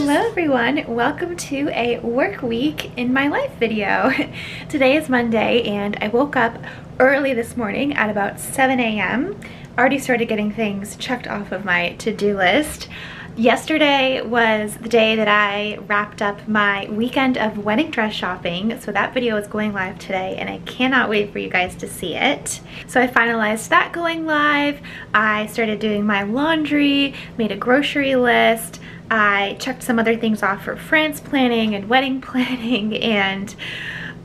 Hello everyone, welcome to a work week in my life video. Today is Monday and I woke up early this morning at about 7 a.m. Already started getting things checked off of my to-do list. Yesterday was the day that I wrapped up my weekend of wedding dress shopping, so that video is going live today and I cannot wait for you guys to see it. So I finalized that going live, I started doing my laundry, made a grocery list, I checked some other things off for France planning and wedding planning and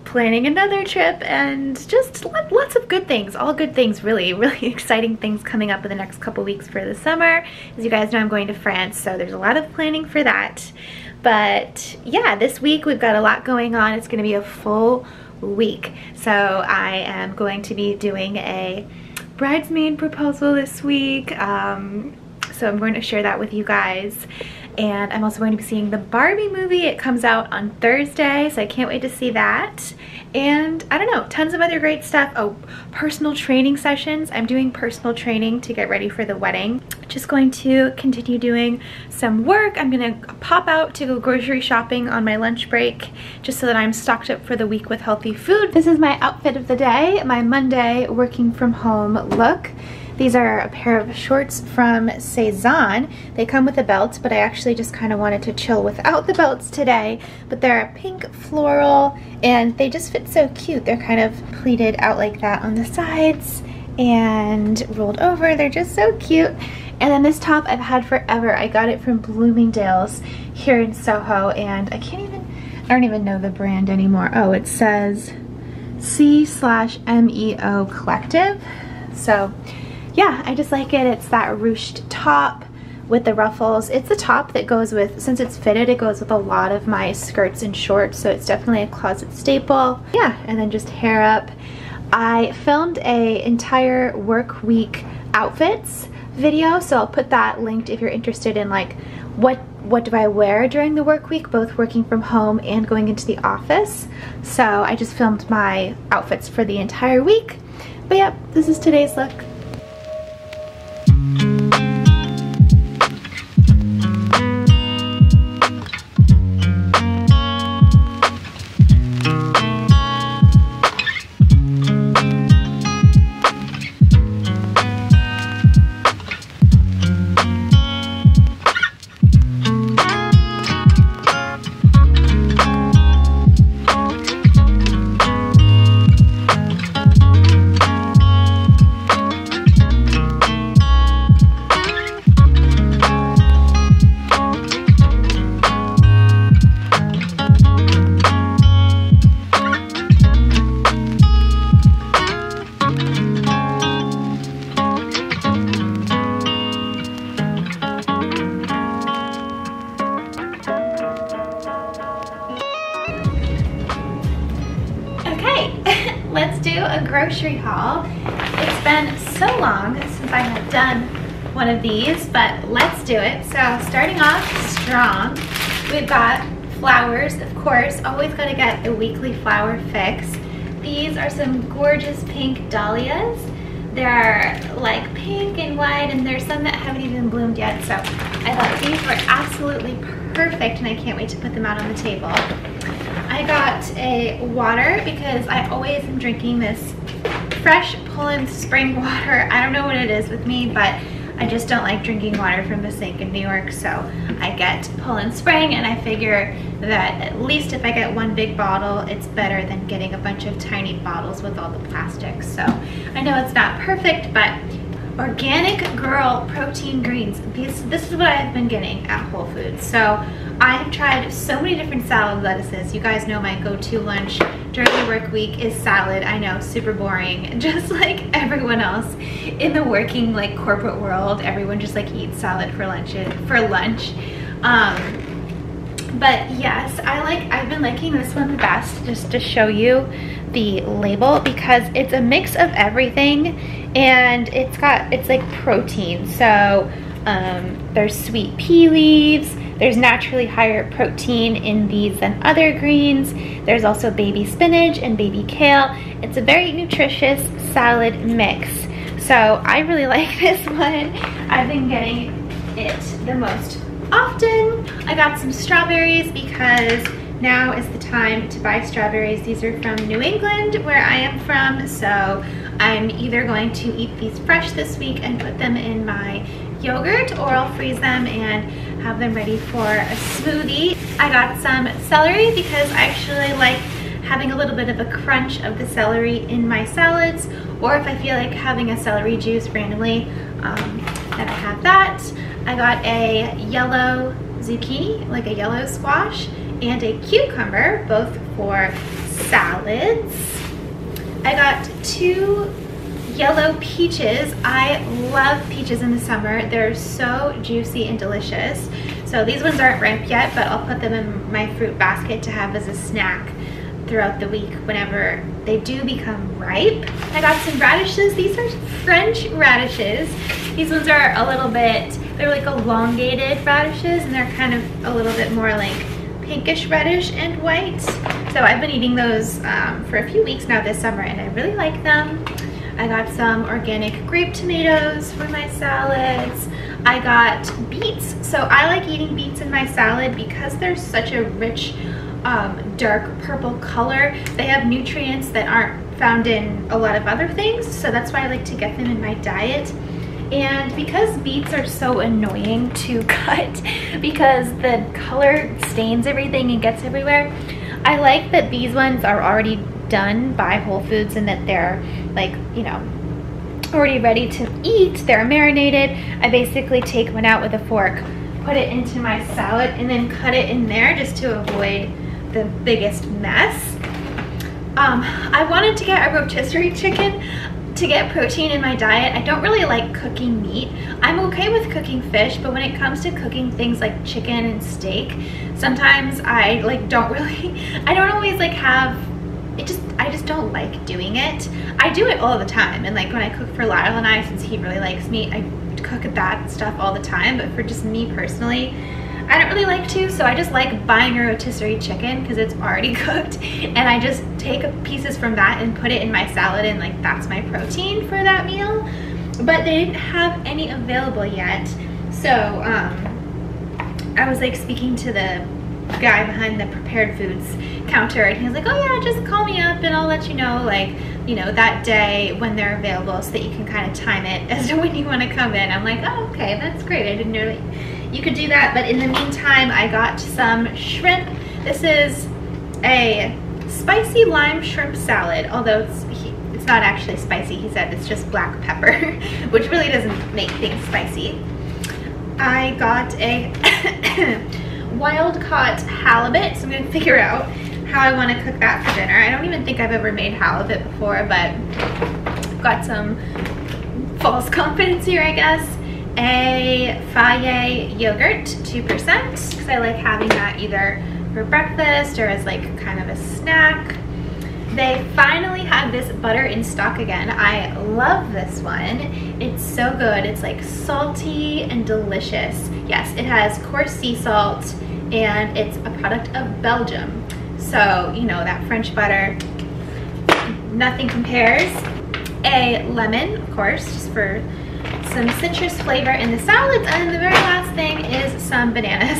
planning another trip, and just lots of good things, all good things, really exciting things coming up in the next couple weeks for the summer. As you guys know, I'm going to France, so there's a lot of planning for that. But yeah, this week we've got a lot going on. It's going to be a full week. So I am going to be doing a bridesmaid proposal this week. So I'm going to share that with you guys. And I'm also going to be seeing the Barbie movie. It comes out on Thursday, so I can't wait to see that. And I don't know, tons of other great stuff. Oh, personal training sessions. I'm doing personal training to get ready for the wedding. Just going to continue doing some work. I'm gonna pop out to go grocery shopping on my lunch break just so that I'm stocked up for the week with healthy food. This is my outfit of the day, my Monday working from home look. These are a pair of shorts from Cezanne. They come with a belt, but I actually just kind of wanted to chill without the belts today. But they're pink floral, and they just fit so cute. They're kind of pleated out like that on the sides and rolled over. They're just so cute. And then this top I've had forever. I got it from Bloomingdale's here in Soho, and I don't even know the brand anymore. Oh, it says C/MEO Collective. So yeah, I just like it. It's that ruched top with the ruffles. It's a top that goes with, since it's fitted, it goes with a lot of my skirts and shorts, so it's definitely a closet staple. Yeah, and then just hair up. I filmed a entire work week outfits video, so I'll put that linked if you're interested in like what do I wear during the work week, both working from home and going into the office. So I just filmed my outfits for the entire week. But yeah, this is today's look. Let's do a grocery haul. It's been so long since I have done one of these, but let's do it. So starting off strong, we've got flowers, of course. Always gotta get a weekly flower fix. These are some gorgeous pink dahlias. They're like pink and white, and there's some that haven't even bloomed yet, so I thought these were absolutely perfect, and I can't wait to put them out on the table. I got a water because I always am drinking this fresh Poland spring water. I don't know what it is with me, but I just don't like drinking water from the sink in New York, so I get Poland Spring, and I figure that at least if I get one big bottle, it's better than getting a bunch of tiny bottles with all the plastics. So I know it's not perfect, but Organic Girl protein greens. This is what I've been getting at Whole Foods. So I have tried so many different salad lettuces. You guys know my go-to lunch during the work week is salad. I know, super boring, just like everyone else in the working like corporate world. Everyone just like eats salad for lunch. But yes, I've been liking this one the best, just to show you the label, because it's a mix of everything, and it's like protein. So there's sweet pea leaves, there's naturally higher protein in these than other greens. There's also baby spinach and baby kale. It's a very nutritious salad mix. So I really like this one. I've been getting it the most often. I got some strawberries because now is the time to buy strawberries. These are from New England, where I am from, so I'm either going to eat these fresh this week and put them in my yogurt, or I'll freeze them and have them ready for a smoothie. I got some celery because I actually like having a little bit of a crunch of the celery in my salads, or if I feel like having a celery juice randomly, then I have that. I got a yellow zucchini, like a yellow squash, and a cucumber, both for salads. I got 2 yellow peaches. I love peaches in the summer. They're so juicy and delicious. So these ones aren't ripe yet, but I'll put them in my fruit basket to have as a snack throughout the week whenever they do become ripe. I got some radishes. These are French radishes. These ones are a little bit, they're like elongated radishes, and they're kind of a little bit more like pinkish reddish and white. So I've been eating those for a few weeks now this summer, and I really like them. I got some organic grape tomatoes for my salads. I got beets. So I like eating beets in my salad because they're such a rich dark purple color. They have nutrients that aren't found in a lot of other things, so that's why I like to get them in my diet. And because beets are so annoying to cut because the color stains everything and gets everywhere, I like that these ones are already done by Whole Foods and that they're like, you know, already ready to eat. They're marinated. I basically take one out with a fork, put it into my salad, and then cut it in there just to avoid the biggest mess. I wanted to get a rotisserie chicken to get protein in my diet. I don't really like cooking meat. I'm okay with cooking fish, but when it comes to cooking things like chicken and steak, sometimes I like don't really, I don't always like have, I just don't like doing it. I do it all the time, and like when I cook for Lyle and I, since he really likes meat, I cook that stuff all the time, but for just me personally, I don't really like to, so I just like buying a rotisserie chicken because it's already cooked, and I just take pieces from that and put it in my salad, and like that's my protein for that meal. But they didn't have any available yet, so I was like speaking to the guy behind the prepared foods counter, and he was like, oh yeah, just call me up and I'll let you know, like, you know, that day when they're available, so that you can kind of time it as to when you want to come in. I'm like, oh, okay, that's great. I didn't know that you could do that. But in the meantime, I got some shrimp. This is a spicy lime shrimp salad, although it's not actually spicy. He said it's just black pepper, which really doesn't make things spicy. I got a wild caught halibut, so I'm gonna figure out how I want to cook that for dinner. I don't even think I've ever made halibut before, but I've got some false confidence here, I guess. A Fage yogurt, 2%, because I like having that either for breakfast or as like kind of a snack. They finally have this butter in stock again. I love this one. It's so good. It's like salty and delicious. Yes, it has coarse sea salt, and it's a product of Belgium. So, you know, that French butter, nothing compares. A lemon, of course, just for some citrus flavor in the salads. And the very last thing is some bananas.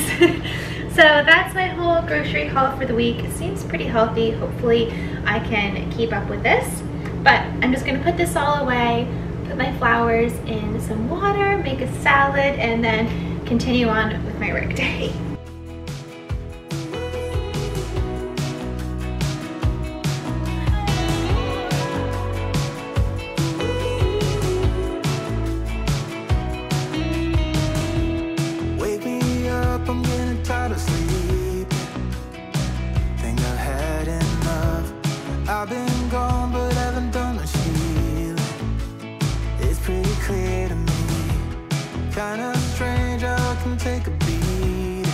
So that's my whole grocery haul for the week. It seems pretty healthy. Hopefully I can keep up with this. But I'm just gonna put this all away, put my flowers in some water, make a salad, and then continue on with my work day. I've been gone, but haven't done much healing. It's pretty clear to me. Kinda strange how I can take a beating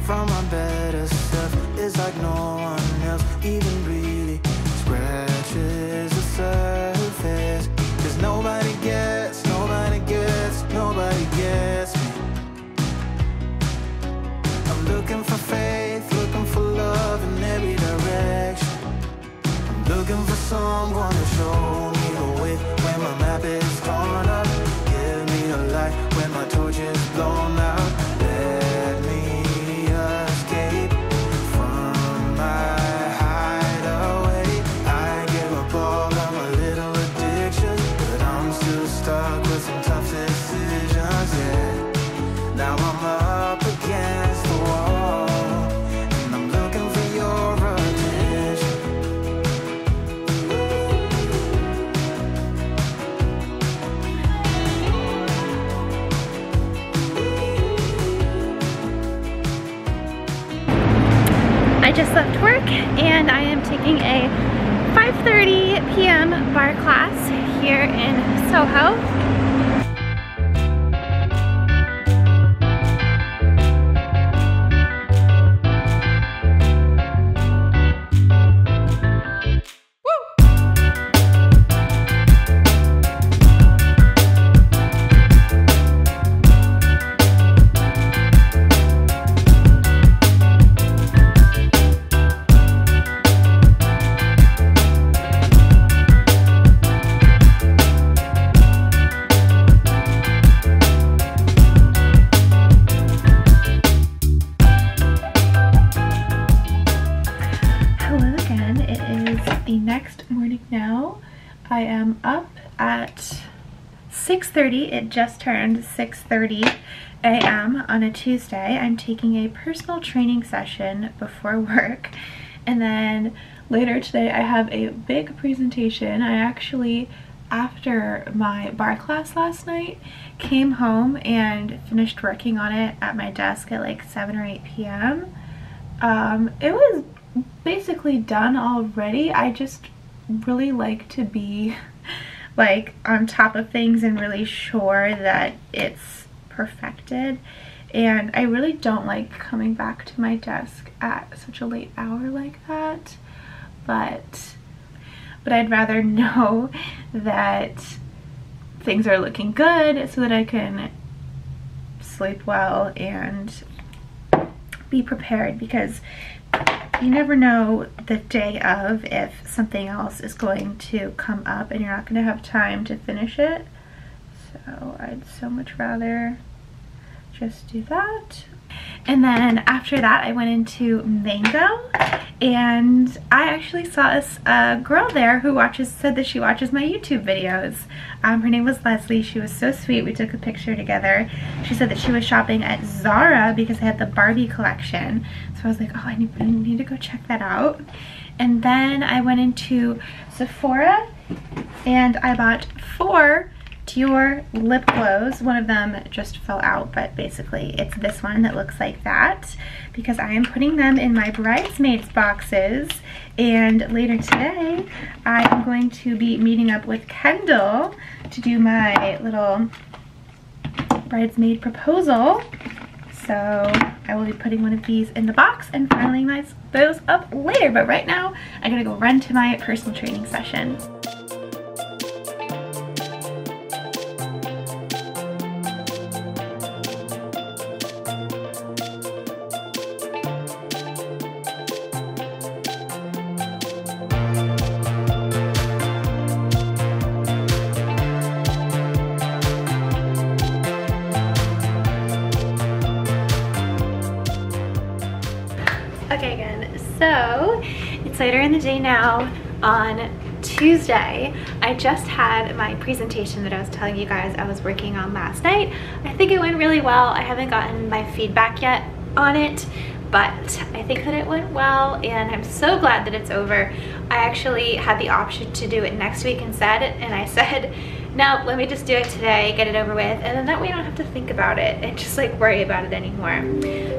from my better self. It's like no one else even really scratches the surface. 'Cause nobody gets, nobody gets, nobody gets me. I'm looking for faith, looking for love in every direction. Looking for someone to show me the way when my map is torn up. Give me a light when my torch is blown out. I just left work and I am taking a 5:30 p.m. bar class here in Soho. Now I am up at 6:30. It just turned 6:30 a.m. on a Tuesday. I'm taking a personal training session before work, and then later today I have a big presentation. I actually, after my bar class last night, came home and finished working on it at my desk at like 7 or 8 p.m. It was basically done already. I just really like to be like on top of things and really sure that it's perfected, and I really don't like coming back to my desk at such a late hour like that, but I'd rather know that things are looking good so that I can sleep well and be prepared, because you never know the day of if something else is going to come up and you're not going to have time to finish it. So I'd so much rather just do that. And then after that I went into Mango, and I actually saw a girl there who said that she watches my YouTube videos. Her name was Leslie. She was so sweet. We took a picture together. She said that she was shopping at Zara because they had the Barbie collection. So I was like, oh, I need to go check that out. And then I went into Sephora and I bought 4 Dior lip glows. One of them just fell out, but basically it's this one that looks like that, because I am putting them in my bridesmaids boxes, and later today I am going to be meeting up with Kendall to do my little bridesmaid proposal. So I will be putting one of these in the box and filing those up later, but right now I'm gonna go run to my personal training session. Okay again, so it's later in the day now on Tuesday. I just had my presentation that I was telling you guys I was working on last night. I think it went really well. I haven't gotten my feedback yet on it, but I think that it went well, and I'm so glad that it's over. I actually had the option to do it next week instead, and I said, no, let me just do it today, get it over with, and then that way I don't have to think about it and just like worry about it anymore.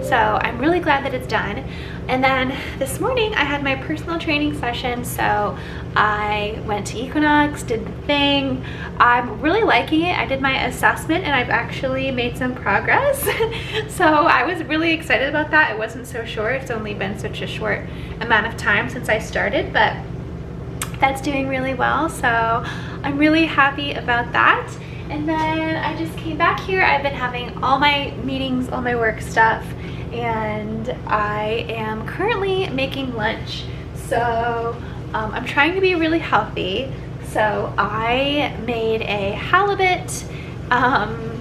So I'm really glad that it's done. And then this morning I had my personal training session, so I went to Equinox, did the thing. I'm really liking it. I did my assessment and I've actually made some progress. So I was really excited about that. It wasn't so short. It's only been such a short amount of time since I started, but that's doing really well, so I'm really happy about that. And then I just came back here. I've been having all my meetings, all my work stuff, and I am currently making lunch. So I'm trying to be really healthy. So I made a halibut,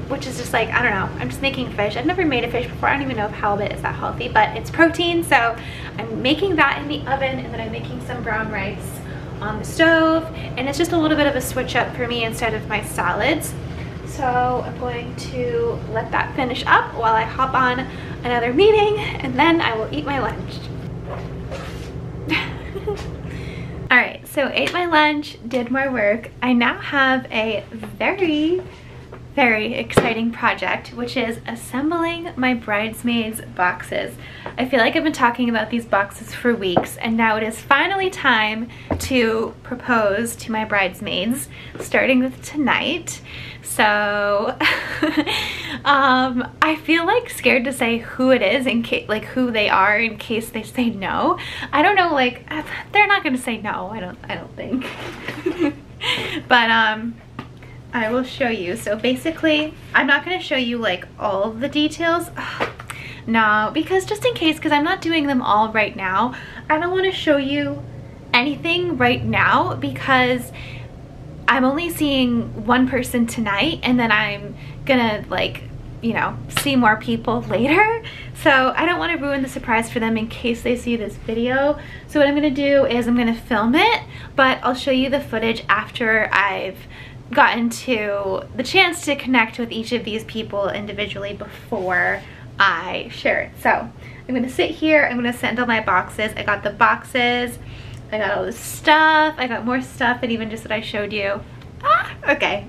which is just like, I don't know, I'm just making fish. I've never made a fish before. I don't even know if halibut is that healthy, but it's protein. So I'm making that in the oven, and then I'm making some brown rice on the stove, and it's just a little bit of a switch up for me instead of my salads. So I'm going to let that finish up while I hop on another meeting, and then I will eat my lunch. Alright, so ate my lunch, did more work. I now have a very very exciting project, which is assembling my bridesmaids boxes. I feel like I've been talking about these boxes for weeks, and now it is finally time to propose to my bridesmaids, starting with tonight. So I feel like scared to say who it is in case, like who they are in case they say no. I don't know, like they're not gonna say no, I don't think. But I will show you. So basically, I'm not going to show you like all of the details. No, because just in case, because I'm not doing them all right now, I don't want to show you anything right now because I'm only seeing one person tonight, and then I'm gonna, like, you know, see more people later. So I don't want to ruin the surprise for them in case they see this video. So what I'm going to do is I'm going to film it, but I'll show you the footage after I've gotten to the chance to connect with each of these people individually before I share it. So I'm gonna sit here, I'm gonna send all my boxes. I got the boxes, I got all this stuff, I got more stuff than even just what I showed you. Okay,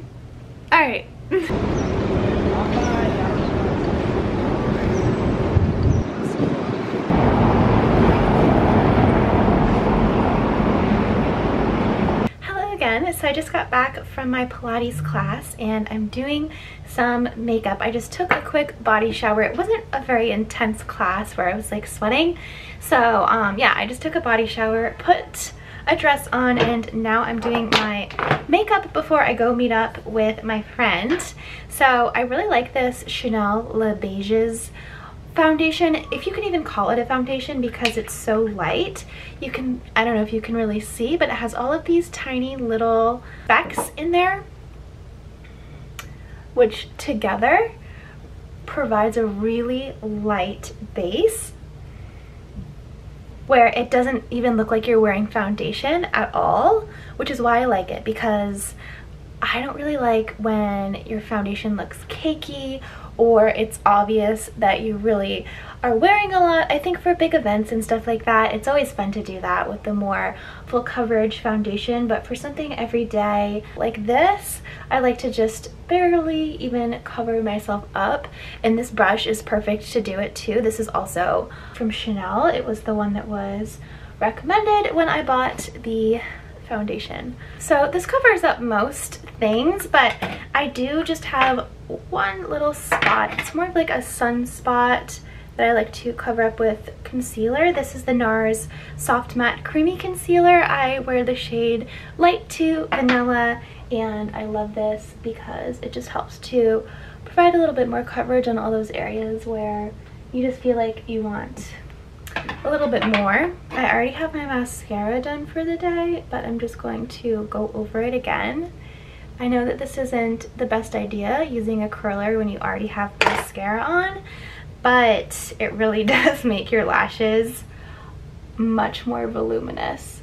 all right. So I just got back from my Pilates class and I'm doing some makeup. I just took a quick body shower. It wasn't a very intense class where I was like sweating. So yeah, I just took a body shower, put a dress on, and now I'm doing my makeup before I go meet up with my friend. So I really like this Chanel Le Beiges foundation, if you can even call it a foundation, because it's so light. You can, I don't know if you can really see, but it has all of these tiny little specks in there, which together provides a really light base where it doesn't even look like you're wearing foundation at all, which is why I like it, because I don't really like when your foundation looks cakey or it's obvious that you really are wearing a lot. I think for big events and stuff like that, it's always fun to do that with the more full coverage foundation, but for something everyday like this, I like to just barely even cover myself up, and this brush is perfect to do it too. This is also from Chanel. It was the one that was recommended when I bought the foundation. So this covers up most things, but I do just have one little spot. It's more of like a sunspot that I like to cover up with concealer. This is the NARS Soft Matte Creamy Concealer. I wear the shade Light to Vanilla, and I love this because it just helps to provide a little bit more coverage on all those areas where you just feel like you want a little bit more. I already have my mascara done for the day, but I'm just going to go over it again. I know that this isn't the best idea, using a curler when you already have mascara on, but it really does make your lashes much more voluminous.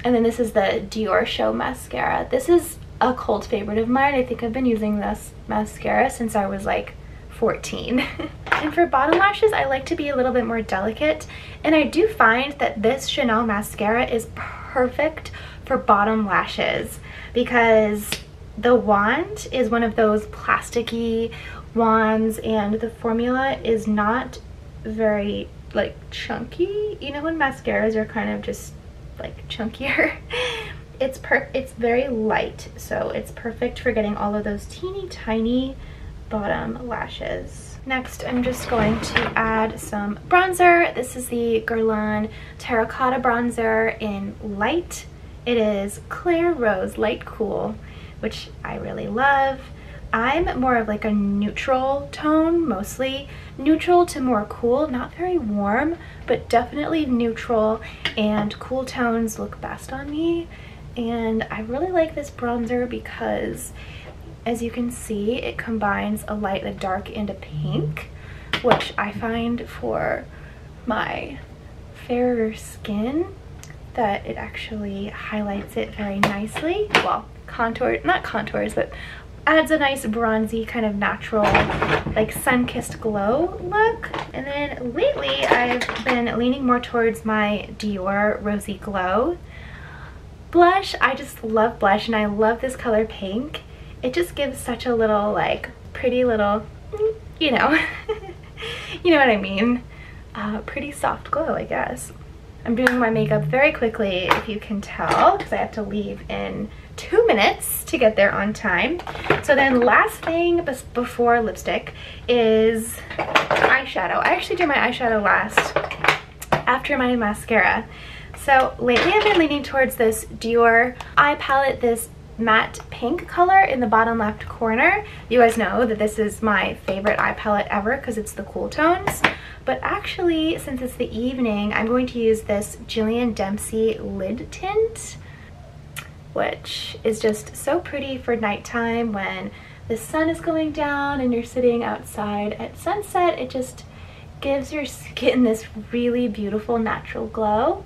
And then this is the Dior Show mascara. This is a cult favorite of mine. I think I've been using this mascara since I was like 14. And for bottom lashes, I like to be a little bit more delicate, and I do find that this Chanel mascara is perfect for bottom lashes because the wand is one of those plasticky wands, and the formula is not very like chunky. You know when mascaras are kind of just like chunkier? It's very light, so it's perfect for getting all of those teeny tiny bottom lashes. Next, I'm just going to add some bronzer. This is the Guerlain Terracotta Bronzer in Light. It is Claire Rose Light Cool, which I really love. I'm more of like a neutral tone, mostly neutral to more cool, not very warm, but definitely neutral, and cool tones look best on me. And I really like this bronzer because, as you can see, it combines a light, a dark, and a pink, which I find for my fairer skin that it actually highlights it very nicely. Well, not contours, but adds a nice bronzy kind of natural, like sun-kissed glow look. And then lately I've been leaning more towards my Dior Rosy Glow blush. I just love blush, and I love this color pink. it just gives such a little, like, pretty little, you know, you know what I mean, pretty soft glow, I guess. I'm doing my makeup very quickly, if you can tell, because I have to leave in 2 minutes to get there on time. So then last thing before lipstick is eyeshadow. I actually do my eyeshadow last after my mascara. So lately I've been leaning towards this Dior eye palette, this matte pink color in the bottom left corner. You guys know that this is my favorite eye palette ever because it's the cool tones. But actually, since it's the evening, I'm going to use this Jillian Dempsey lid tint, which is just so pretty for nighttime when the sun is going down and you're sitting outside at sunset. It just gives your skin this really beautiful natural glow.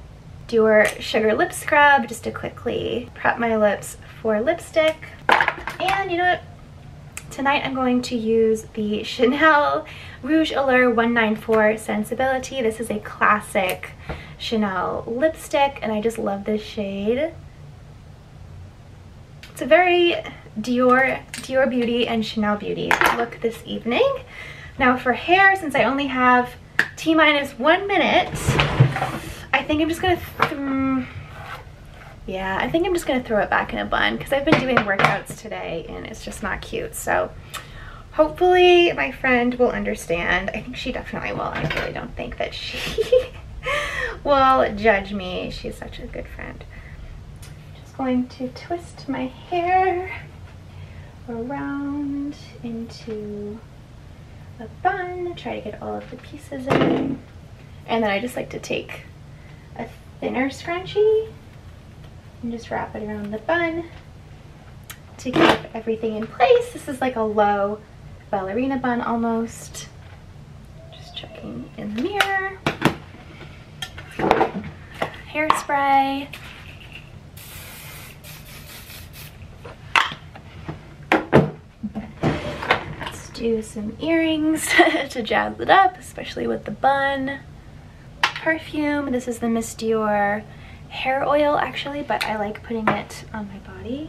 Dior Sugar Lip Scrub just to quickly prep my lips for lipstick. And you know what? Tonight I'm going to use the Chanel Rouge Allure 194 Sensibility. This is a classic Chanel lipstick and I just love this shade. It's a very Dior Beauty and Chanel Beauty look this evening. Now for hair, since I only have T-minus 1 minute, I think I'm just gonna throw it back in a bun because I've been doing workouts today and it's just not cute. So hopefully my friend will understand. I think she definitely will. I really don't think that she will judge me. She's such a good friend. Just going to twist my hair around into a bun, try to get all of the pieces in. And then I just like to take a thinner scrunchie and just wrap it around the bun to keep everything in place. This is like a low ballerina bun almost. Just checking in the mirror. Hairspray. Let's do some earrings to jazz it up, especially with the bun. Perfume. This is the Miss Dior hair oil actually, but I like putting it on my body.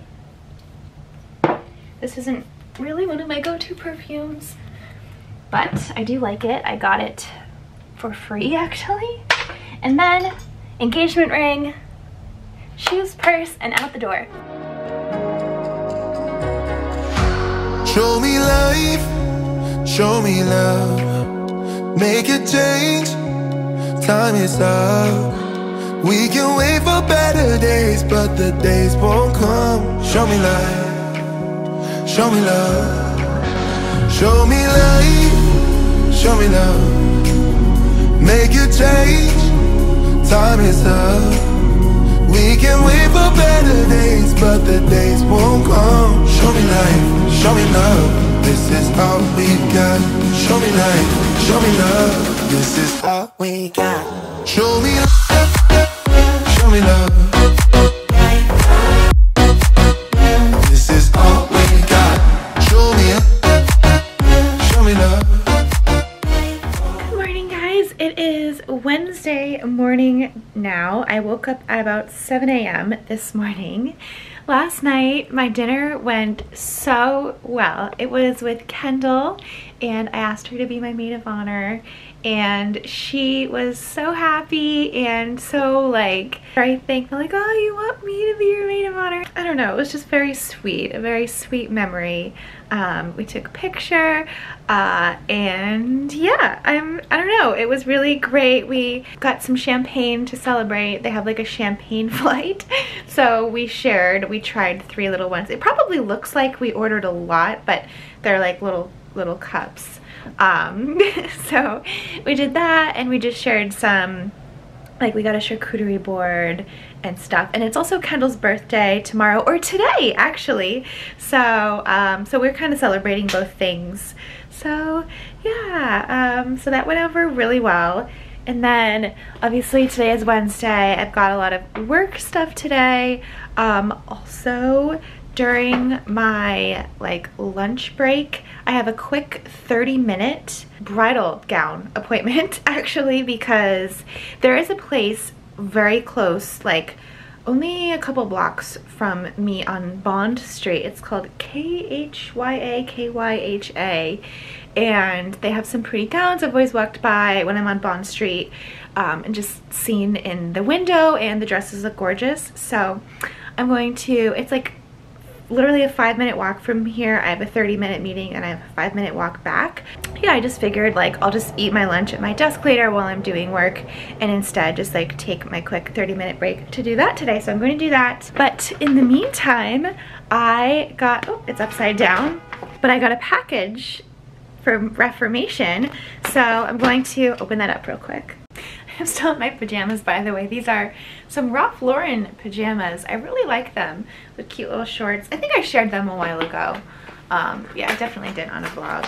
This isn't really one of my go-to perfumes, but I do like it. I got it for free actually. And then engagement ring, shoes, purse, and out the door. Show me life, show me love, make a change, time is up. We can wait for better days, but the days won't come. Show me life, show me love, show me life, show me love, make a change, time is up. We can wait for better days, but the days won't come. Show me life, show me love, this is all we got. Show me life, show me love, this is all we got. Show me love, show me love, this is all we got. Show me love. Good morning, guys. It is Wednesday morning now. I woke up at about 7 a.m. this morning. Last night, my dinner went so well. It was with Kendall, and I asked her to be my maid of honor, and she was so happy and so like very thankful, like, oh, you want me to be your maid of honor? I don't know, it was just very sweet, a very sweet memory. We took a picture, and yeah, I don't know, it was really great. We got some champagne to celebrate. They have like a champagne flight, so we tried 3 little ones. It probably looks like we ordered a lot, but they're like little cups. So we did that, and we just shared some, like, we got a charcuterie board and stuff, and it's also Kendall's birthday tomorrow, or today actually, so we're kind of celebrating both things. So yeah, so that went over really well. And then obviously today is Wednesday. I've got a lot of work stuff today. Also during my like lunch break, I have a quick 30-minute bridal gown appointment actually, because there is a place very close, like only a couple blocks from me on Bond Street. It's called Kyhyha, and they have some pretty gowns. I've always walked by when I'm on Bond Street and just seen in the window, and the dresses look gorgeous. So I'm going to, it's like literally a 5-minute walk from here. I have a 30-minute meeting and I have a 5-minute walk back. Yeah, I just figured like I'll just eat my lunch at my desk later while I'm doing work, and instead just like take my quick 30-minute break to do that today. So I'm going to do that. But in the meantime, I got, oh, it's upside down, but I got a package from Reformation. So I'm going to open that up real quick. I'm still in my pajamas, by the way. These are some Ralph Lauren pajamas. I really like them with cute little shorts. I think I shared them a while ago. Yeah, I definitely did on a vlog.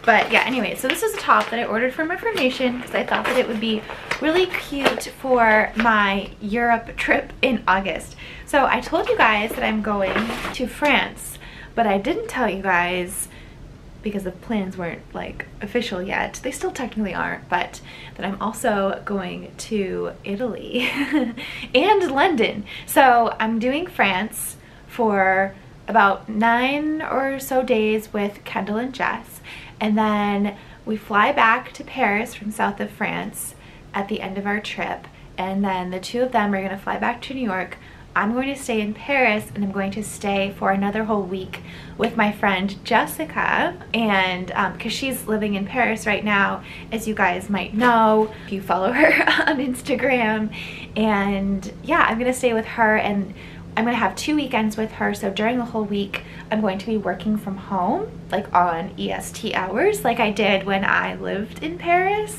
But yeah, anyway, so this is a top that I ordered from Reformation because I thought that it would be really cute for my Europe trip in August. So I told you guys that I'm going to France, but I didn't tell you guys because the plans weren't like official yet. They still technically aren't, but that I'm also going to Italy and London. So I'm doing France for about 9 or so days with Kendall and Jess, and then we fly back to Paris from south of France at the end of our trip, and then the two of them are gonna fly back to New York. I'm going to stay in Paris, and I'm going to stay for another whole week with my friend Jessica, and because she's living in Paris right now, as you guys might know if you follow her on Instagram. And yeah, I'm gonna stay with her, and I'm gonna have 2 weekends with her. So during the whole week I'm going to be working from home, like on EST hours, like I did when I lived in Paris.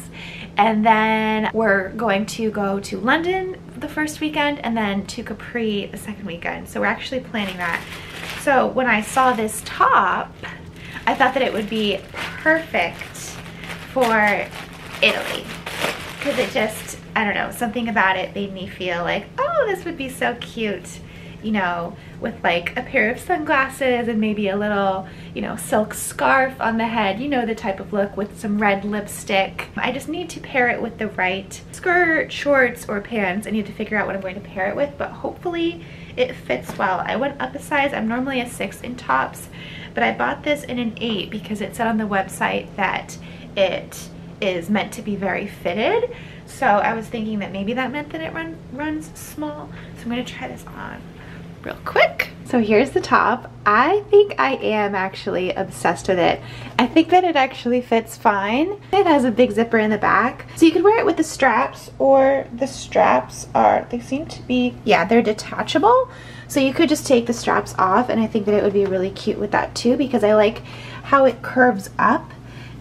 And then we're going to go to London the first weekend, and then to Capri the second weekend. So we're actually planning that. So when I saw this top, I thought that it would be perfect for Italy, because it just, I don't know, something about it made me feel like, oh, this would be so cute, you know, with like a pair of sunglasses and maybe a little, you know, silk scarf on the head, you know, the type of look, with some red lipstick. I just need to pair it with the right skirt, shorts, or pants. I need to figure out what I'm going to pair it with, but hopefully it fits well. I went up a size. I'm normally a 6 in tops, but I bought this in an 8 because it said on the website that it is meant to be very fitted. So I was thinking that maybe that meant that it runs small. So I'm gonna try this on real quick. So here's the top. I think I am actually obsessed with it. I think that it actually fits fine. It has a big zipper in the back. So you could wear it with the straps, or the straps are, they seem to be, yeah, they're detachable. So you could just take the straps off, and I think that it would be really cute with that too, because I like how it curves up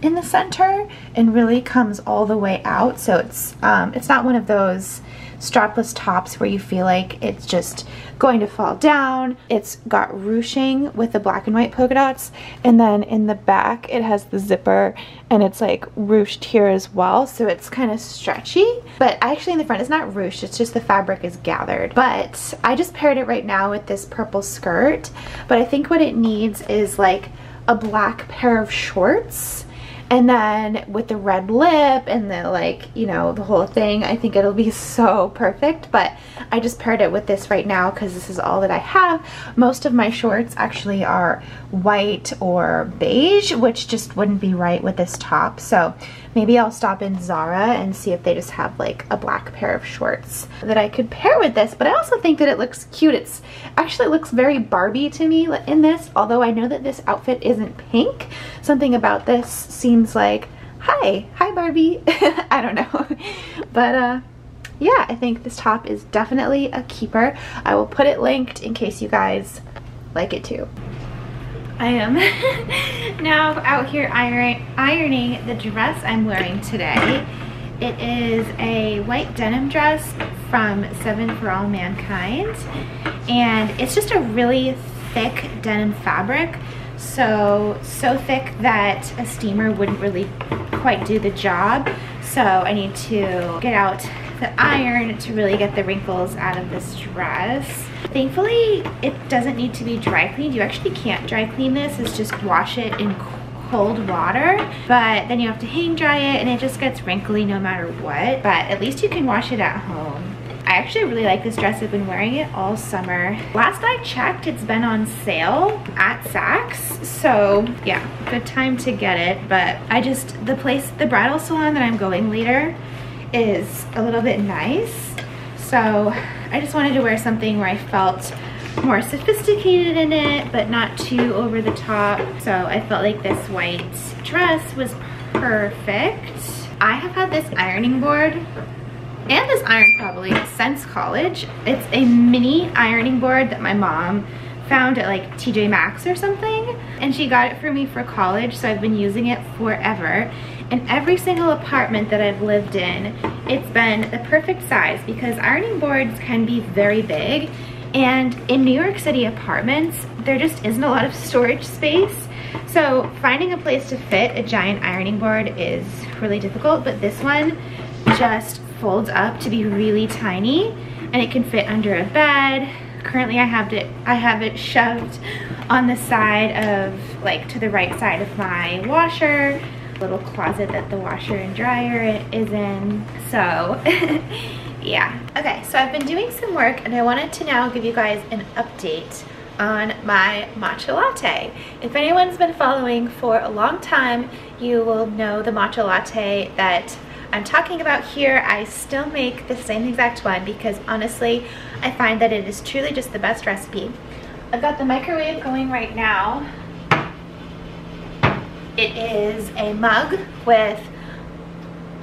in the center and really comes all the way out. So it's not one of those strapless tops where you feel like it's just going to fall down. It's got ruching with the black and white polka dots, and then in the back it has the zipper, and it's like ruched here as well, so it's kind of stretchy. But actually in the front it's not ruched, it's just the fabric is gathered. But I just paired it right now with this purple skirt, but I think what it needs is like a black pair of shorts, and then with the red lip and the, like, you know, the whole thing, I think it'll be so perfect. But I just paired it with this right now because this is all that I have. Most of my shorts actually are white or beige, which just wouldn't be right with this top. So maybe I'll stop in Zara and see if they just have like a black pair of shorts that I could pair with this. But I also think that it looks cute. It's actually looks very Barbie to me in this, although I know that this outfit isn't pink. Something about this seems like, hi Barbie. I don't know. But yeah, I think this top is definitely a keeper. I will put it linked in case you guys like it too. I am now out here ironing the dress I'm wearing today. It is a white denim dress from 7 For All Mankind, and it's just a really thick denim fabric. So thick that a steamer wouldn't really quite do the job. So I need to get out the iron to really get the wrinkles out of this dress. Thankfully, it doesn't need to be dry cleaned. You actually can't dry clean this. It's just wash it in cold water, but then you have to hang dry it, and it just gets wrinkly no matter what. But at least you can wash it at home. I actually really like this dress. I've been wearing it all summer. Last I checked, it's been on sale at Saks. So yeah, good time to get it. But the bridal salon that I'm going later is a little bit nice. So I just wanted to wear something where I felt more sophisticated in it, but not too over the top. So I felt like this white dress was perfect. I have had this ironing board and this iron probably since college. It's a mini ironing board that my mom found at like TJ Maxx or something, and she got it for me for college, so I've been using it forever. In every single apartment that I've lived in, it's been the perfect size because ironing boards can be very big, and in New York City apartments, there just isn't a lot of storage space. So finding a place to fit a giant ironing board is really difficult, but this one just folds up to be really tiny, and it can fit under a bed. Currently I have it shoved on the side of, like, to the right side of my washer, little closet that the washer and dryer is in. So yeah. Okay, so I've been doing some work and I wanted to now give you guys an update on my matcha latte. If anyone's been following for a long time, you will know the matcha latte that I'm talking about here. I still make the same exact one because honestly, I find that it is truly just the best recipe. I've got the microwave going right now. It is a mug with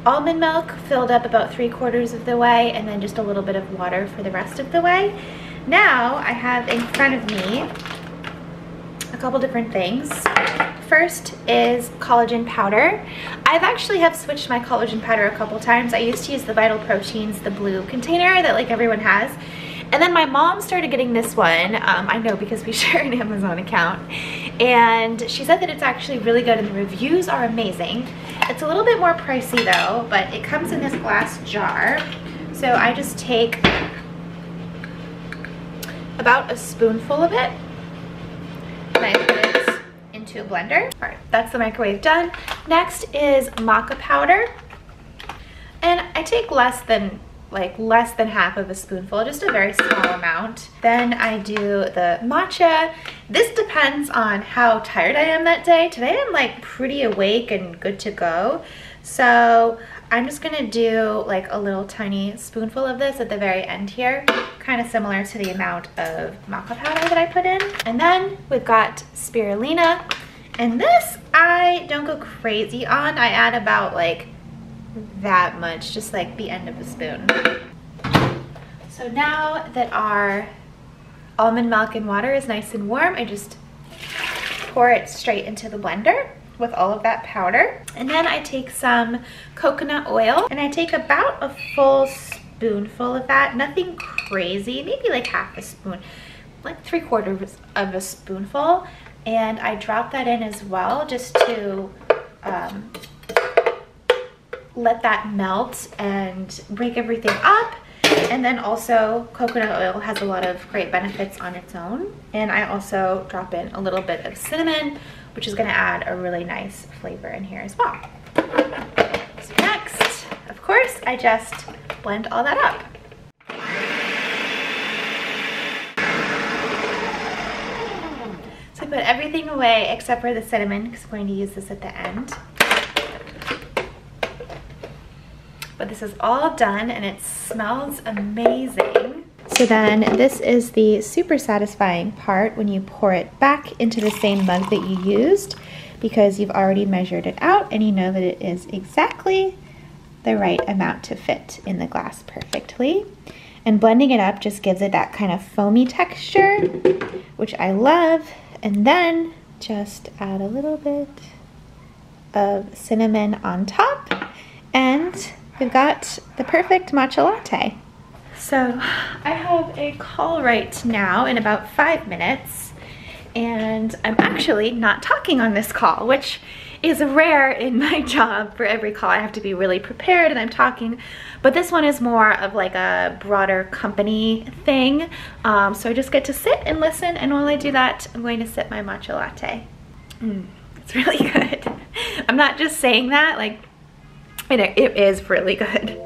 almond milk filled up about 3/4 of the way, and then just a little bit of water for the rest of the way. Now I have in front of me a couple different things. First is collagen powder. I've actually switched my collagen powder a couple times. I used to use the Vital Proteins, the blue container that like everyone has. And then my mom started getting this one. I know because we share an Amazon account. And she said that it's actually really good and the reviews are amazing. It's a little bit more pricey though, but it comes in this glass jar. So I just take about a spoonful of it and I put it into a blender. All right, that's the microwave done. Next is maca powder. And I take less than half of a spoonful, just a very small amount. Then I do the matcha. This depends on how tired I am that day. Today I'm like pretty awake and good to go. So I'm just gonna do like a little tiny spoonful of this at the very end here, kind of similar to the amount of maca powder that I put in. And then we've got spirulina. And this I don't go crazy on. I add about like that much, just like the end of a spoon. So now that our almond milk and water is nice and warm, I just pour it straight into the blender with all of that powder. And then I take some coconut oil and I take about a full spoonful of that, nothing crazy, maybe like half a spoon, like 3/4 of a spoonful. And I drop that in as well just to let that melt and break everything up. And then also coconut oil has a lot of great benefits on its own. And I also drop in a little bit of cinnamon, which is gonna add a really nice flavor in here as well. So next, of course, I just blend all that up. So I put everything away except for the cinnamon because I'm going to use this at the end. But this is all done and it smells amazing. So then this is the super satisfying part when you pour it back into the same mug that you used, because you've already measured it out and you know that it is exactly the right amount to fit in the glass perfectly. And blending it up just gives it that kind of foamy texture, which I love. And then just add a little bit of cinnamon on top and we've got the perfect matcha latte. So I have a call right now in about 5 minutes and I'm actually not talking on this call, which is rare in my job. For every call I have to be really prepared and I'm talking, but this one is more of like a broader company thing. So I just get to sit and listen, and while I do that, I'm going to sip my matcha latte. It's really good. I'm not just saying that, like, it is really good.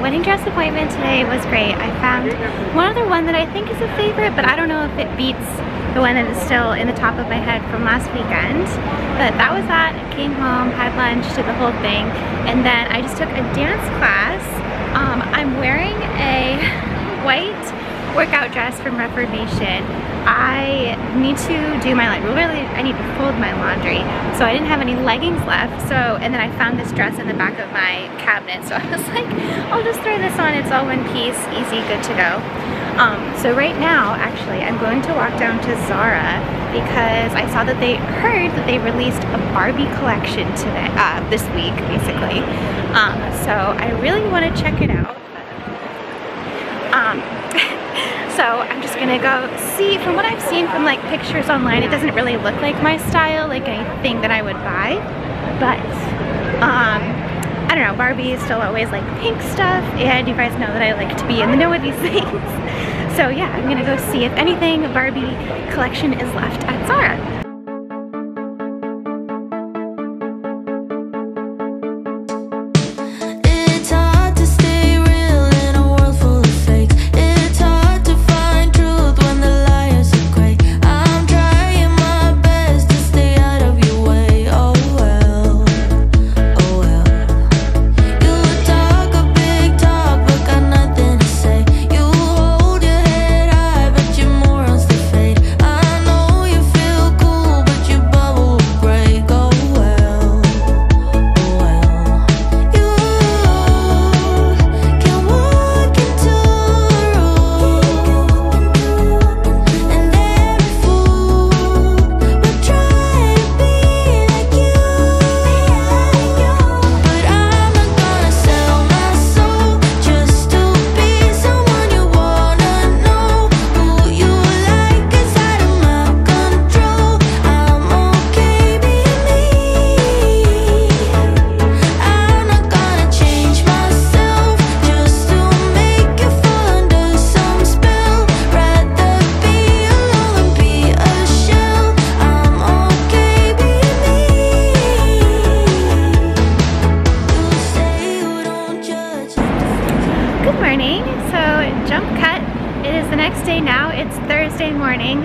wedding dress appointment today was great. I found one other one that I think is a favorite, but I don't know if it beats the one that is still in the top of my head from last weekend. But that was that. I came home, had lunch, did the whole thing, and then I just took a dance class. I'm wearing a white workout dress from Reformation. I need to do my laundry. Really, I need to fold my laundry. So I didn't have any leggings left. And then I found this dress in the back of my cabinet. So I was like, I'll just throw this on. It's all one piece, easy, good to go. So right now, actually, I'm going to walk down to Zara because I saw that they heard that they released a Barbie collection today, this week, basically. So I really want to check it out. So I'm just gonna go see. From what I've seen from like pictures online, it doesn't really look like my style, like anything that I would buy. But I don't know, Barbie is still always like pink stuff, and you guys know that I like to be in the know with these things. So yeah, I'm gonna go see if anything Barbie collection is left at Zara. Thursday morning.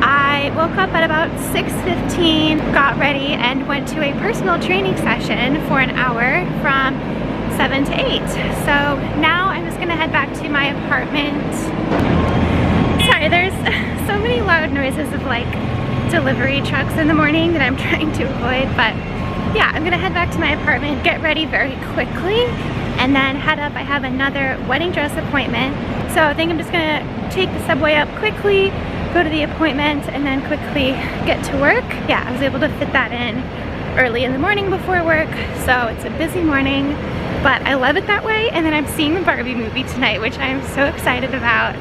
I woke up at about 6:15, got ready, and went to a personal training session for an hour from 7 to 8. So now I'm just gonna head back to my apartment. Sorry, there's so many loud noises of like delivery trucks in the morning that I'm trying to avoid, but yeah, I'm gonna head back to my apartment, get ready very quickly, and then head up. I have another wedding dress appointment, so I think I'm just gonna take the subway up quickly, go to the appointment, and then quickly get to work. Yeah, I was able to fit that in early in the morning before work, so it's a busy morning, but I love it that way. And then I'm seeing the Barbie movie tonight, which I'm so excited about.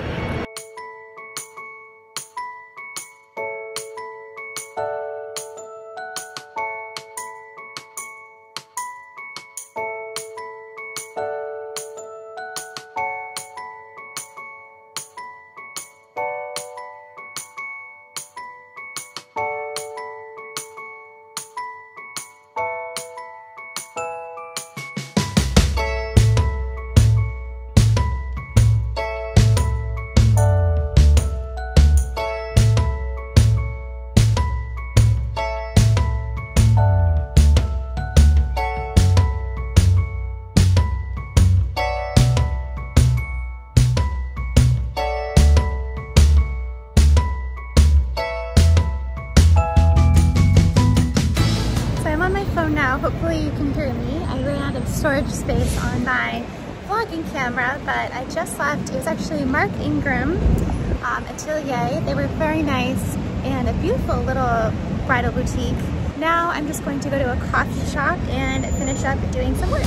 Hopefully you can hear me. I ran out of storage space on my vlogging camera, but I just left. It was actually Mark Ingram Atelier. They were very nice and a beautiful little bridal boutique. Now I'm just going to go to a coffee shop and finish up doing some work.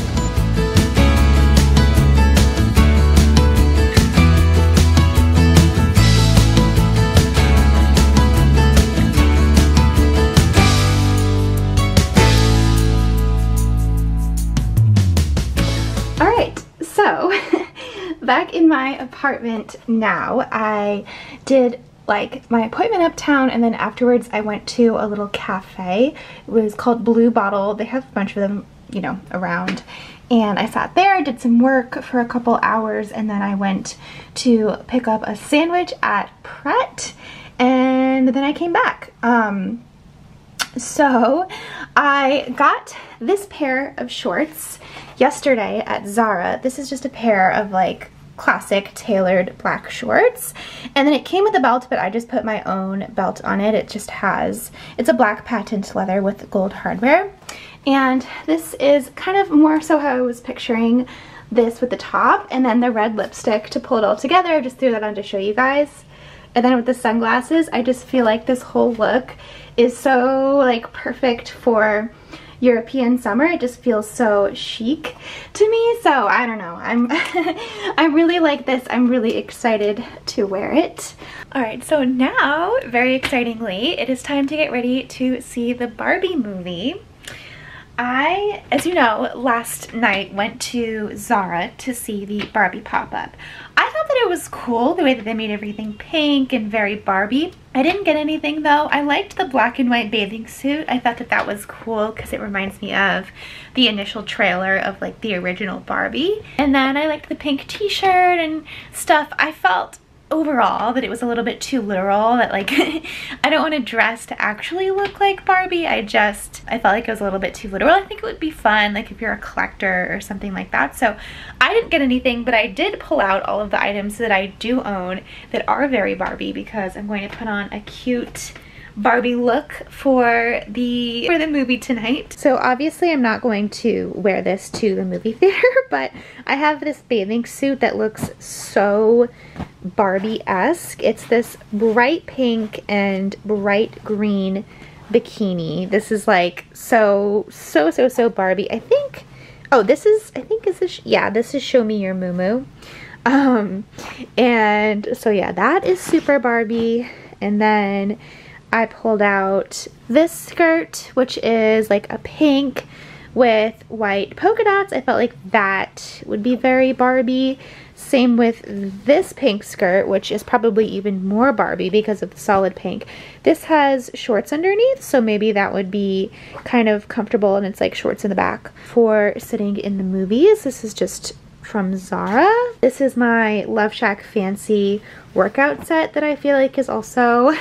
So, back in my apartment now. I did like my appointment uptown, and then afterwards I went to a little cafe. It was called Blue Bottle. They have a bunch of them, you know, around. and I sat there, did some work for a couple hours, and then I went to pick up a sandwich at Pret, and then I came back. So I got this pair of shorts yesterday at Zara. This is just a pair of like classic tailored black shorts, and then it came with a belt, but I just put my own belt on it. It just has, it's a black patent leather with gold hardware, and this is kind of more so how I was picturing this with the top, and then the red lipstick to pull it all together. I just threw that on to show you guys. And then with the sunglasses, I just feel like this whole look is so like perfect for European summer. It just feels so chic to me. So I don't know. I really like this. I'm really excited to wear it. All right, so now, very excitingly, it is time to get ready to see the Barbie movie. I, as you know, last night went to Zara to see the Barbie pop-up. I thought that it was cool the way that they made everything pink and very Barbie. I didn't get anything though. I liked the black and white bathing suit. I thought that that was cool because it reminds me of the initial trailer of like the original Barbie. And then I liked the pink t-shirt and stuff. I felt overall that it was a little bit too literal, that like I don't want to dress to actually look like Barbie. I felt like it was a little bit too literal. I think it would be fun like if you're a collector or something like that. So I didn't get anything, but I did pull out all of the items that I do own that are very Barbie, because I'm going to put on a cute Barbie look for the movie tonight. So obviously I'm not going to wear this to the movie theater, but I have this bathing suit that looks so Barbie-esque. It's this bright pink and bright green bikini. This is like so Barbie. I think, oh, this is Show Me Your Moo Moo. And so yeah, that is super Barbie. And then I pulled out this skirt, which is like a pink with white polka dots. I felt like that would be very Barbie. Same with this pink skirt, which is probably even more Barbie because of the solid pink. This has shorts underneath, so maybe that would be kind of comfortable, and it's like shorts in the back for sitting in the movies. This is just from Zara. This is my Love Shack Fancy workout set that I feel like is also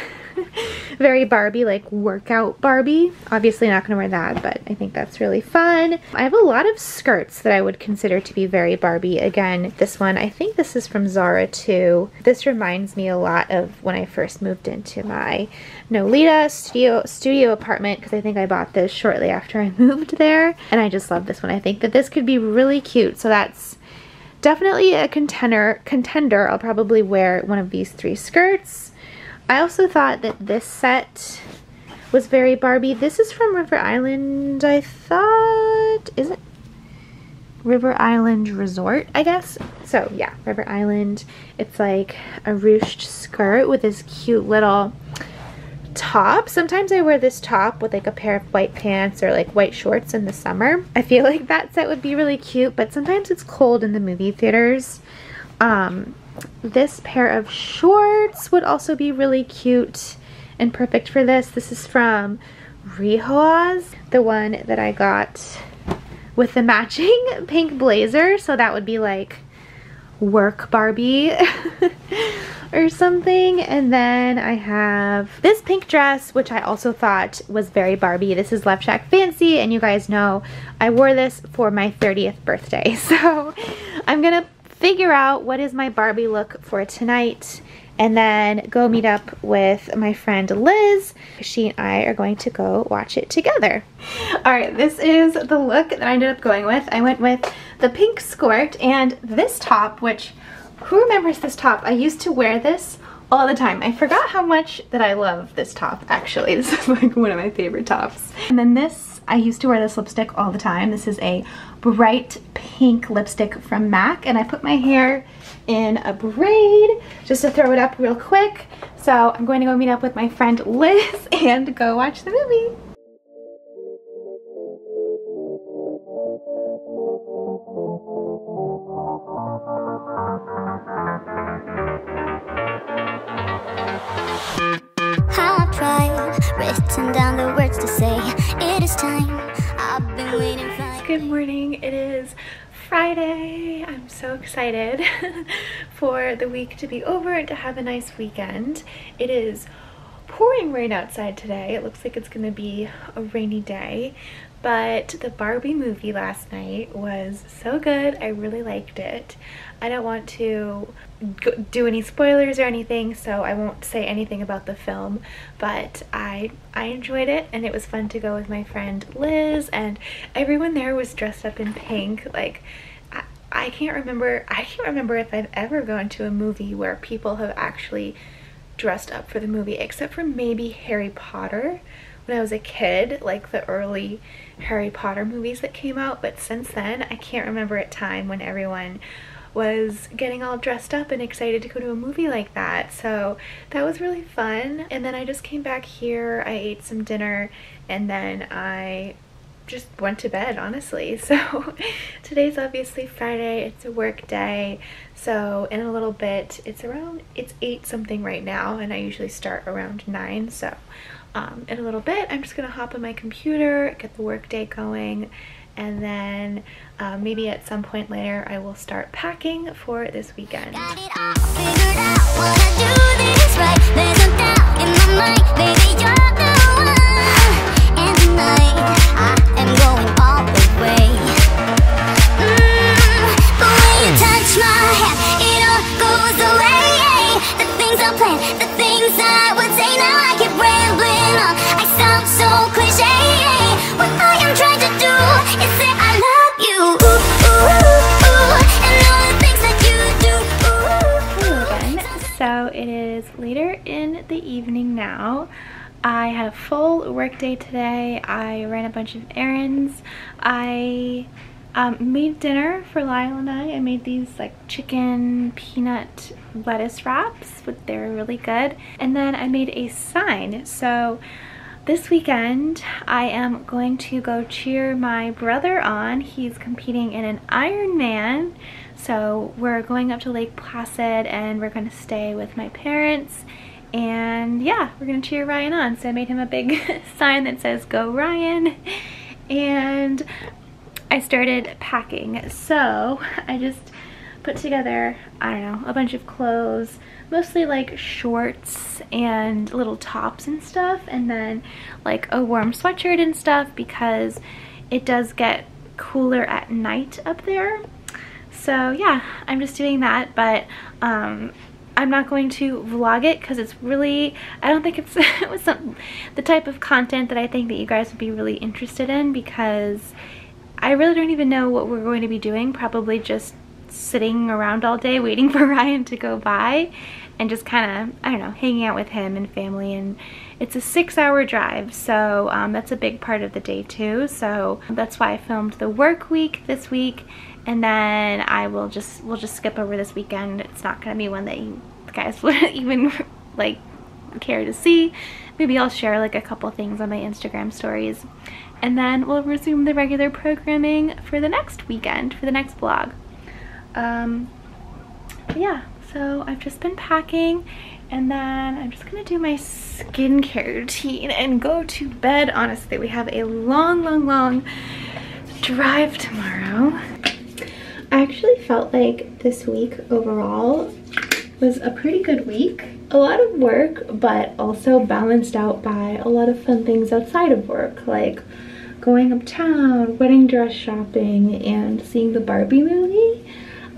very Barbie, like workout Barbie. Obviously not gonna wear that, but I think that's really fun. I have a lot of skirts that I would consider to be very Barbie. Again, this one, I think this is from Zara too. This reminds me a lot of when I first moved into my Nolita studio apartment, because I think I bought this shortly after I moved there, and I just love this one. I think that this could be really cute, so that's definitely a contender. I'll probably wear one of these three skirts. I also thought that this set was very Barbie. This is from River Island, I thought. Is it? River Island Resort, I guess. So yeah, River Island. It's like a ruched skirt with this cute little top. Sometimes I wear this top with like a pair of white pants or like white shorts in the summer. I feel like that set would be really cute, but sometimes it's cold in the movie theaters. This pair of shorts would also be really cute and perfect for this. This is from Rihoas, the one that I got with the matching pink blazer, so that would be like work Barbie or something. And then I have this pink dress, which I also thought was very Barbie. This is Love Shack Fancy, and you guys know I wore this for my 30th birthday, so I'm gonna figure out what is my Barbie look for tonight and then go meet up with my friend Liz. She and I are going to go watch it together. All right, this is the look that I ended up going with. I went with the pink skirt and this top, which, who remembers this top? I used to wear this all the time. I forgot how much that I love this top, actually. This is like one of my favorite tops. And then this, I used to wear this lipstick all the time. This is a bright pink lipstick from MAC, and I put my hair in a braid just to throw it up real quick. So I'm going to go meet up with my friend Liz and go watch the movie. I've tried, written down the words to say. It is time. I've been waiting for. Good morning. It is excited for the week to be over and to have a nice weekend. It is pouring rain outside today. It looks like it's gonna be a rainy day, but the Barbie movie last night was so good. I really liked it. I don't want to do any spoilers or anything, so I won't say anything about the film, but I enjoyed it, and it was fun to go with my friend Liz, and everyone there was dressed up in pink. Like, I can't remember if I've ever gone to a movie where people have actually dressed up for the movie, except for maybe Harry Potter when I was a kid, like the early Harry Potter movies that came out. But since then, I can't remember a time when everyone was getting all dressed up and excited to go to a movie like that. So that was really fun. And then I just came back here, I ate some dinner, and then I just went to bed, honestly. So today's obviously Friday, it's a work day, so in a little bit, it's 8 something right now, and I usually start around 9, so in a little bit I'm just gonna hop on my computer, get the work day going, and then maybe at some point later I will start packing for this weekend. Got it all figured out, wanna do this right. There's no doubt in my mind, baby, you're the one. And tonight I am going all the way. The way you touch my hair, it all goes away. The things I plan, the things I would say, now I keep rambling on. I sound so cliche. What I am trying to do is say I love you. And all the things that you do. Hello again. So it is later in the evening now. I had a full work day today. I ran a bunch of errands. I made dinner for Lyle and I. I made these like chicken peanut lettuce wraps, but they were really good. And then I made a sign. So this weekend I am going to go cheer my brother on. He's competing in an Ironman. So we're going up to Lake Placid and we're going to stay with my parents. And yeah, we're gonna cheer Ryan on. So I made him a big sign that says "Go Ryan," and I started packing. So I just put together, I don't know, a bunch of clothes, mostly like shorts and little tops and stuff, and then like a warm sweatshirt and stuff because it does get cooler at night up there. So yeah, I'm just doing that, but I'm not going to vlog it because it's really, I don't think it's the type of content that I think that you guys would be really interested in, because I really don't even know what we're going to be doing. Probably just sitting around all day waiting for Ryan to go by and just kind of, I don't know, hanging out with him and family. And it's a 6-hour drive, so that's a big part of the day too. So that's why I filmed the work week this week, and then we'll just skip over this weekend. It's not gonna be one that you guys would even like care to see. Maybe I'll share like a couple things on my Instagram stories, and then we'll resume the regular programming for the next weekend, for the next vlog. Yeah, so I've just been packing, and then I'm just gonna do my skincare routine and go to bed. Honestly, we have a long drive tomorrow. I actually felt like this week overall was a pretty good week. A lot of work, but also balanced out by a lot of fun things outside of work, like going uptown, wedding dress shopping, and seeing the Barbie movie.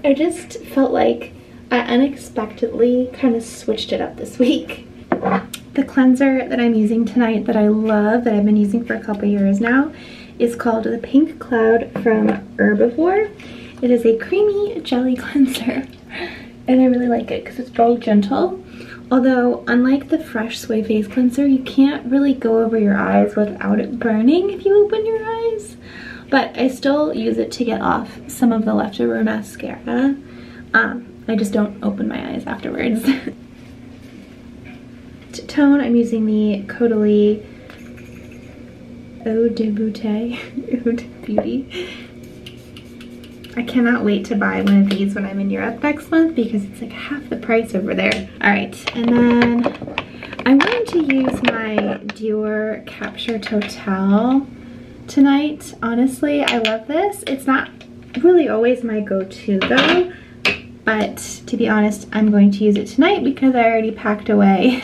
I just felt like I unexpectedly kind of switched it up this week. The cleanser that I'm using tonight that I love, that I've been using for a couple years now, is called the Pink Cloud from Herbivore. It is a creamy jelly cleanser, and I really like it because it's very gentle. Although, unlike the Fresh Sway Face Cleanser, you can't really go over your eyes without it burning if you open your eyes. But I still use it to get off some of the leftover mascara. I just don't open my eyes afterwards. To tone, I'm using the Caudalie Eau de Beauty. I cannot wait to buy one of these when I'm in Europe next month because it's like half the price over there. All right, and then I'm going to use my Dior Capture Total tonight. Honestly, I love this. It's not really always my go-to though, but to be honest, I'm going to use it tonight because I already packed away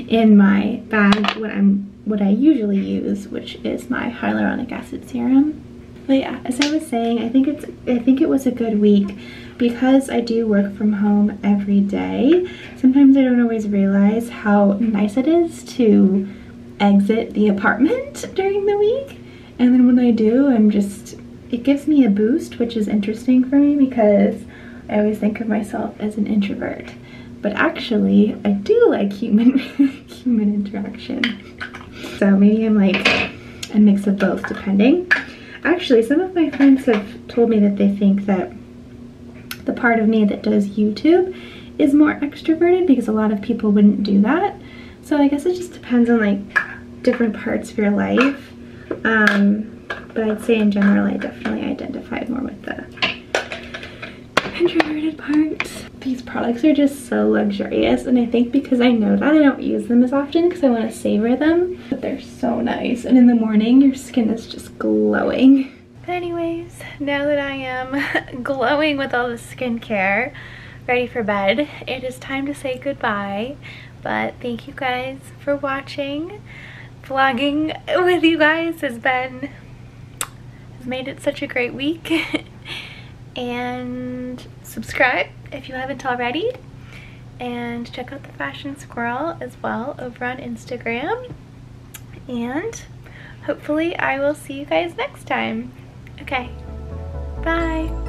in my bag what I usually use, which is my hyaluronic acid serum. But yeah, as I was saying, I think it was a good week because I do work from home every day. Sometimes I don't always realize how nice it is to exit the apartment during the week, and then when I do, it gives me a boost, which is interesting for me because I always think of myself as an introvert, but actually I do like human interaction. So maybe I'm like a mix of both, depending. Actually, some of my friends have told me that they think that the part of me that does YouTube is more extroverted because a lot of people wouldn't do that. So I guess it just depends on like different parts of your life. But I'd say in general, I definitely identify more with the introverted part. These products are just so luxurious, and I think because I know that, I don't use them as often because I want to savor them, but they're so nice, and in the morning your skin is just glowing. But anyways, now that I am glowing with all the skincare, ready for bed, it is time to say goodbye. But thank you guys for watching. Vlogging with you guys has made it such a great week. And subscribe if you haven't already, and check out the Fashion Squirrel as well over on Instagram, and hopefully I will see you guys next time. Okay, bye.